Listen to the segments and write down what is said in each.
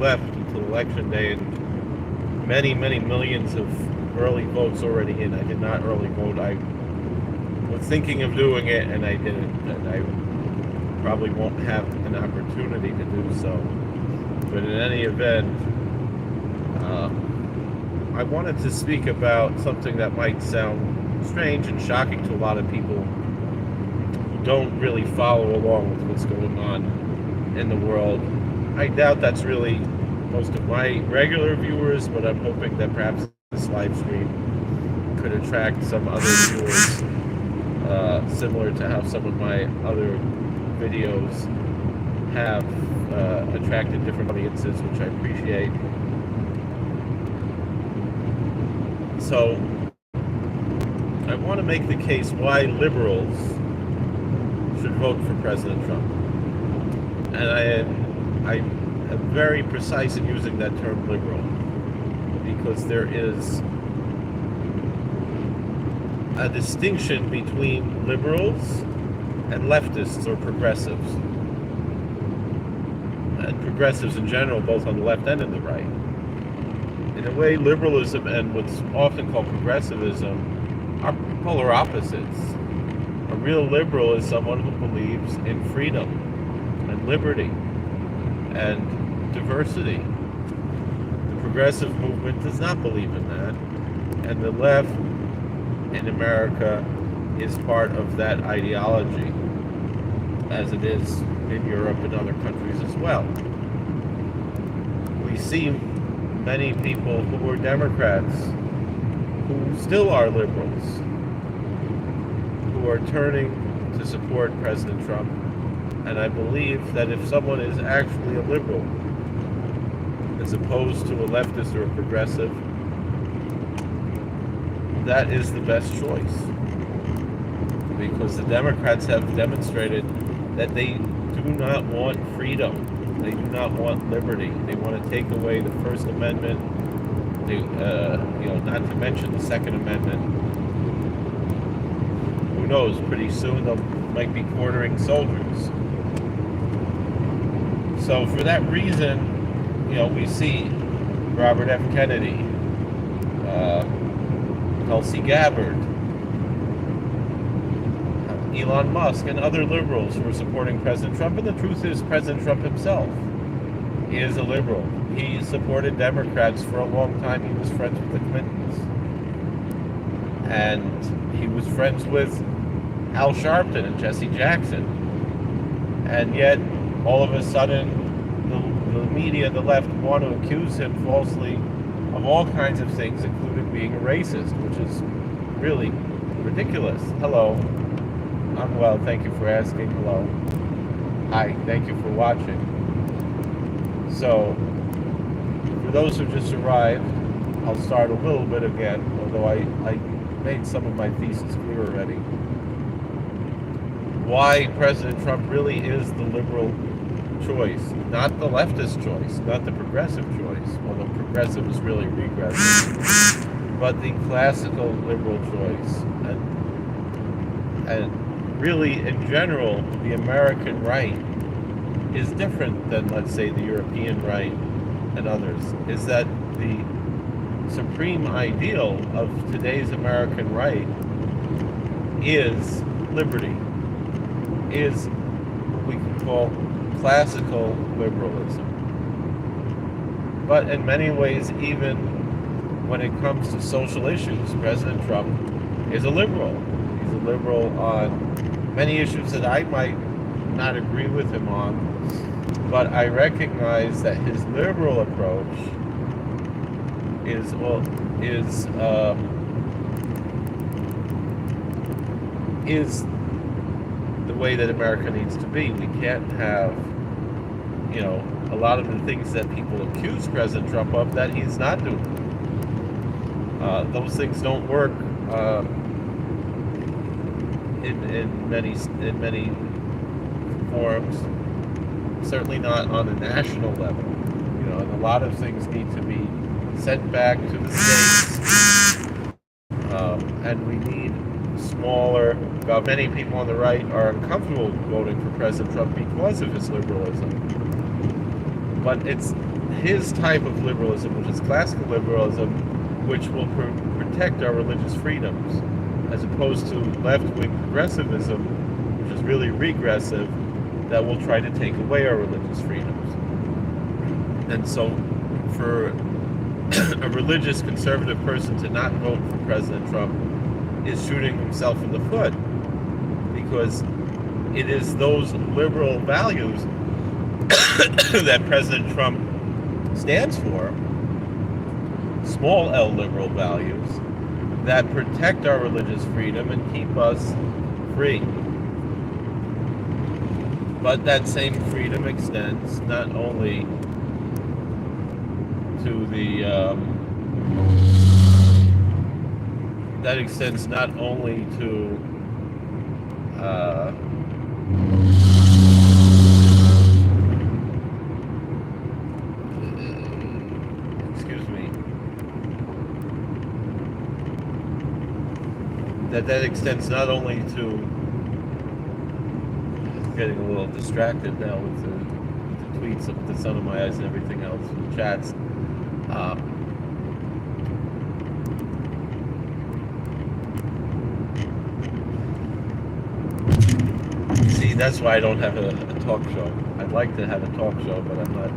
left until election day, and many, many millions of early votes already in. I did not early vote. I was thinking of doing it, and I didn't. And I probably won't have an opportunity to do so. But in any event, I wanted to speak about something that might sound strange and shocking to a lot of people who don't really follow along with what's going on in the world. I doubt that's really most of my regular viewers, but I'm hoping that perhaps this live stream could attract some other viewers, similar to how some of my other videos have attracted different audiences, which I appreciate. So, I want to make the case why liberals should vote for President Trump. And I am very precise in using that term liberal, because there is a distinction between liberals and leftists or progressives. And progressives in general, both on the left and in the right. In a way, liberalism and what's often called progressivism are polar opposites. A real liberal is someone who believes in freedom and liberty and diversity. The progressive movement does not believe in that, and the left in America is part of that ideology, as it is in Europe and other countries as well. We see many people who were Democrats who still are liberals, who are turning to support President Trump. And I believe that if someone is actually a liberal, as opposed to a leftist or a progressive, that is the best choice. Because the Democrats have demonstrated that they do not want freedom. They do not want liberty. They want to take away the First Amendment. They, not to mention the Second Amendment. Who knows? Pretty soon they might be quartering soldiers. So for that reason, we see Robert F. Kennedy, Tulsi Gabbard, Elon Musk, and other liberals who are supporting President Trump. And the truth is, President Trump himself is a liberal. He supported Democrats for a long time. He was friends with the Clintons. And he was friends with Al Sharpton and Jesse Jackson. And yet, all of a sudden, the media and the left want to accuse him falsely of all kinds of things, including being a racist, which is really ridiculous. Hello. I'm well, thank you for asking. Hello. Hi, thank you for watching. So, for those who just arrived, I'll start a little bit again, although I made some of my thesis clear already. Why President Trump really is the liberal choice, not the leftist choice, not the progressive choice, although progressive is really regressive, but the classical liberal choice. And really, in general, the American right is different than, let's say, the European right and others, is that the supreme ideal of today's American right is liberty, is what we could call classical liberalism. But in many ways, even when it comes to social issues, President Trump is a liberal. He's a liberal on many issues that I might not agree with him on, but I recognize that his liberal approach is the way that America needs to be. We can't have, a lot of the things that people accuse President Trump of that he's not doing. Those things don't work in many forums. Certainly not on a national level. And a lot of things need to be sent back to the states, and we need smaller. Many people on the right are uncomfortable voting for President Trump because of his liberalism. But it's his type of liberalism, which is classical liberalism, which will protect our religious freedoms, as opposed to left-wing progressivism, which is really regressive, that will try to take away our religious freedoms. And so for a religious conservative person to not vote for President Trump is shooting himself in the foot, because it is those liberal values that President Trump stands for, small L liberal values, that protect our religious freedom and keep us free. But that same freedom extends not only to the that extends not only to excuse me, that extends not only to, I'm getting a little distracted now with the tweets of the sun of my eyes and everything else, the chats. See, that's why I don't have a talk show. I'd like to have a talk show, but I'm not.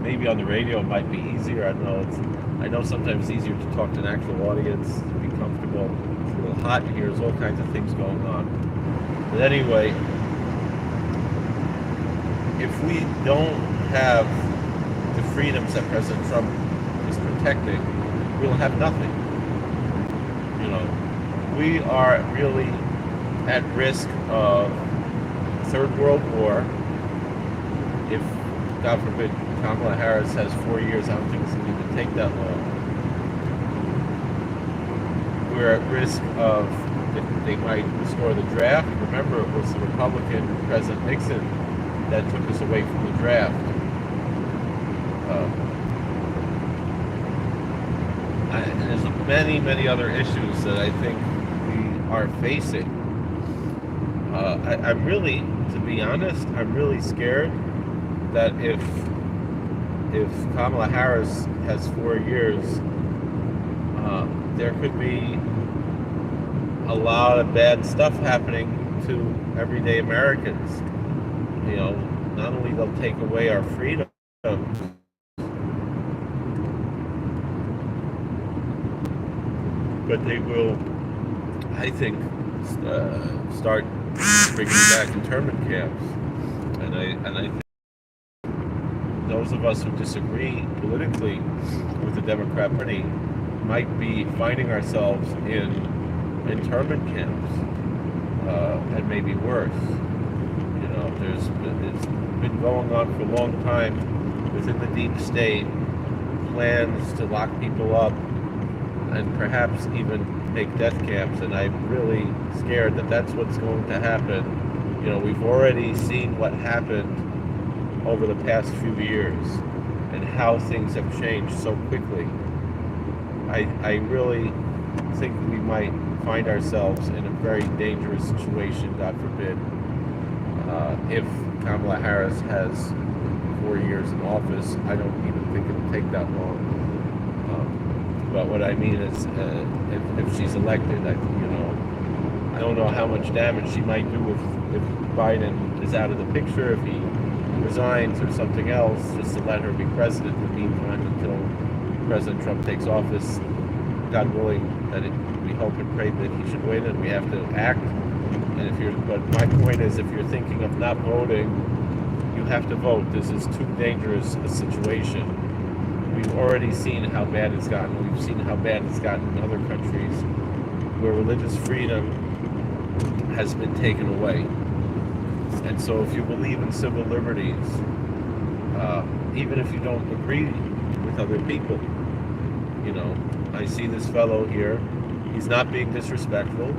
Maybe on the radio it might be easier. I don't know. I know sometimes it's easier to talk to an actual audience, to be comfortable. It's a little hot in here. There's all kinds of things going on. But anyway, if we don't have the freedoms that President Trump is protecting, we'll have nothing. You know, we are really at risk of Third World War. If, God forbid, Kamala Harris has 4 years, I don't think it's going to even take that long. We're at risk of, they might restore the draft. Remember, it was the Republican President Nixon that took us away from the draft. And there's many, many other issues that I think we are facing. I'm really, to be honest, I'm really scared that if Kamala Harris has 4 years, there could be a lot of bad stuff happening to everyday Americans. You know, not only they'll take away our freedom, but they will, I think, start bringing back internment camps. And I think those of us who disagree politically with the Democrat Party might be finding ourselves in internment camps, and maybe worse. You know, it's been going on for a long time within the deep state, plans to lock people up and perhaps even make death camps, and I'm really scared that that's what's going to happen. You know, we've already seen what happened over the past few years and how things have changed so quickly. I really think we might find ourselves in a very dangerous situation, God forbid, if Kamala Harris has 4 years in office. I don't even think it'll take that long. But what I mean is, if she's elected, I don't know how much damage she might do if Biden is out of the picture, if he resigns or something else, just to let her be president in the meantime until President Trump takes office. God willing, we hope and pray that he should win, and we have to act. But my point is, if you're thinking of not voting, you have to vote. This is too dangerous a situation. We've already seen how bad it's gotten. We've seen how bad it's gotten in other countries where religious freedom has been taken away. And so if you believe in civil liberties, even if you don't agree with other people, you know, I see this fellow here, he's not being disrespectful,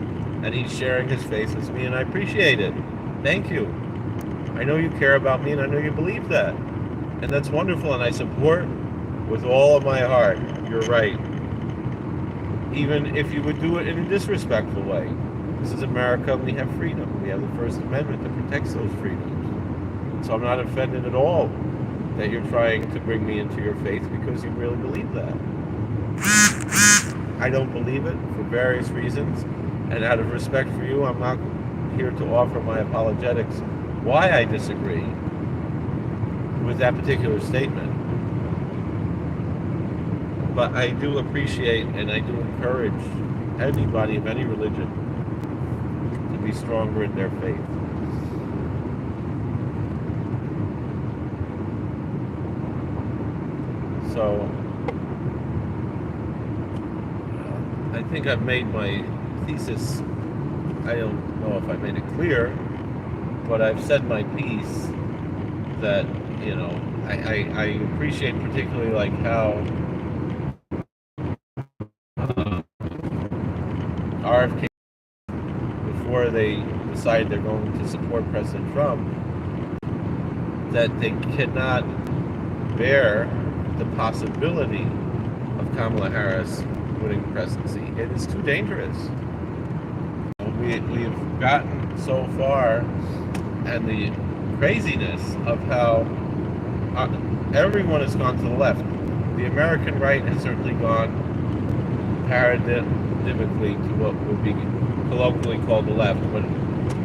and he's sharing his faith with me, and I appreciate it. Thank you. I know you care about me, and I know you believe that. And that's wonderful, and I support with all of my heart. You're right. Even if you would do it in a disrespectful way. This is America, and we have freedom. We have the First Amendment that protects those freedoms. So I'm not offended at all that you're trying to bring me into your faith because you really believe that. I don't believe it for various reasons, and out of respect for you, I'm not here to offer my apologetics why I disagree with that particular statement. But I do appreciate and I do encourage anybody of any religion to be stronger in their faith. So I think I've made my thesis, I don't know if I made it clear, but I've said my piece that, I appreciate particularly like how RFK, before they decide they're going to support President Trump, that they cannot bear the possibility of Kamala Harris winning the presidency. It is too dangerous. We've gotten so far, and the craziness of how everyone has gone to the left. The American right has certainly gone paradigmically to what would be colloquially called the left, but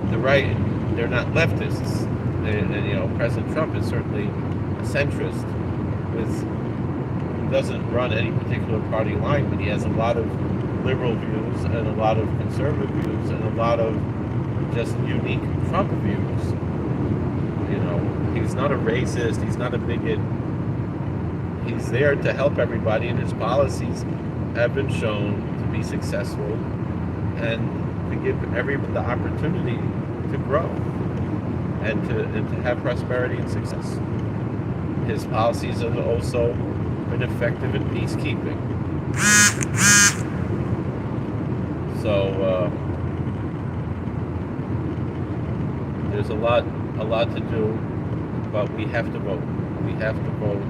the right, they're not leftists. And President Trump is certainly a centrist who doesn't run any particular party line, but he has a lot of liberal views and a lot of conservative views and a lot of just unique Trump views. He's not a racist, he's not a bigot. He's there to help everybody, and his policies have been shown to be successful and to give everyone the opportunity to grow and to have prosperity and success. His policies have also been effective in peacekeeping. So there's a lot to do, but we have to vote. We have to vote.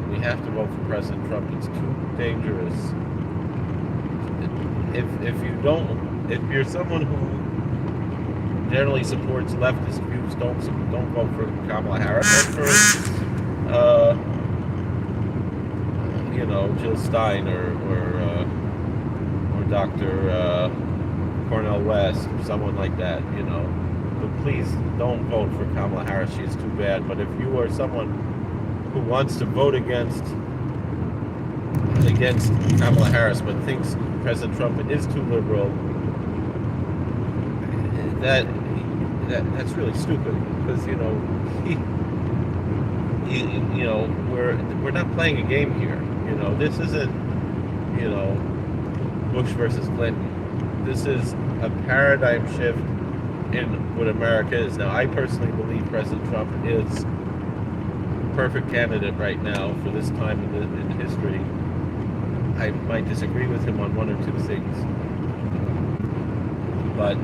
We have to vote for President Trump. It's too dangerous. If you're someone who generally supports leftist views, don't vote for Kamala Harris. Vote for Jill Stein or Dr. Cornel West or someone like that. But please don't vote for Kamala Harris. She's too bad. But if you are someone who wants to vote against Kamala Harris, but thinks President Trump is too liberal, that's really stupid. Because we're not playing a game here. This isn't Bush versus Clinton. This is a paradigm shift in what America is now. I personally believe President Trump is the perfect candidate right now for this time in history. I might disagree with him on one or two things, but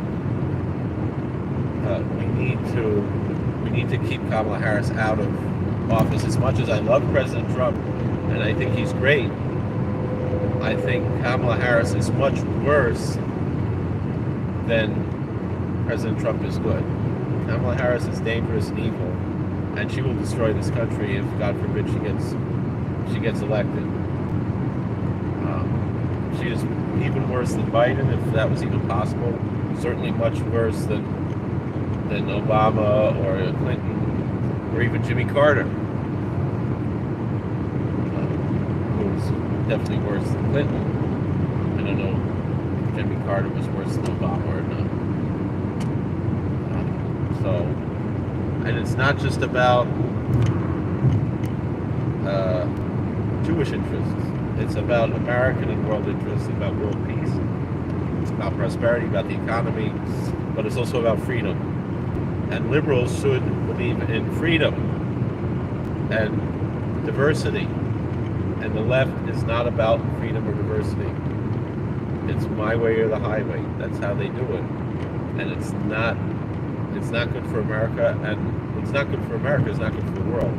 we need to keep Kamala Harris out of office. As much as I love President Trump, and I think he's great, I think Kamala Harris is much worse than President Trump is good. Kamala Harris is dangerous and evil, and she will destroy this country if, God forbid, she gets elected. She is even worse than Biden, if that was even possible. Certainly much worse than Obama or Clinton or even Jimmy Carter, who's definitely worse than Clinton. I don't know if Jimmy Carter was worse than Obama or not. And it's not just about Jewish interests. It's about American and world interests, about world peace. It's about prosperity, about the economy, but it's also about freedom. And liberals should believe in freedom and diversity. And the left is not about freedom or diversity. It's my way or the highway. That's how they do it. And it's not good for America, and it's not good for America, it's not good for the world.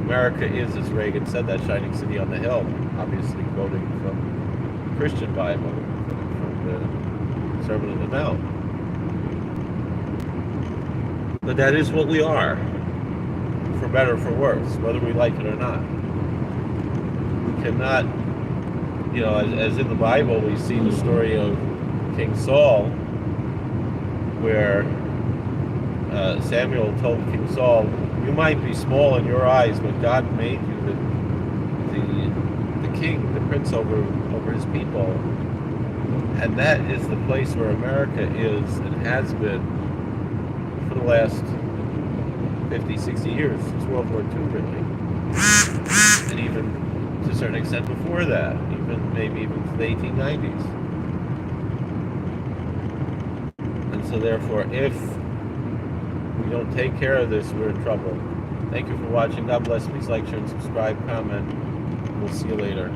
America is, as Reagan said, that shining city on the hill, obviously quoting from the Christian Bible, from the Sermon on the Mount. But that is what we are. For better or for worse, whether we like it or not. We cannot, as in the Bible, we see the story of King Saul, where Samuel told King Saul, "You might be small in your eyes, but God made you the king, the prince over his people." And that is the place where America is and has been for the last 50, 60 years, since World War II, really. And even to a certain extent before that, maybe even to the 1890s. And so therefore, if we don't take care of this, we're in trouble. Thank you for watching. God bless. Please like, share, and subscribe, comment. We'll see you later.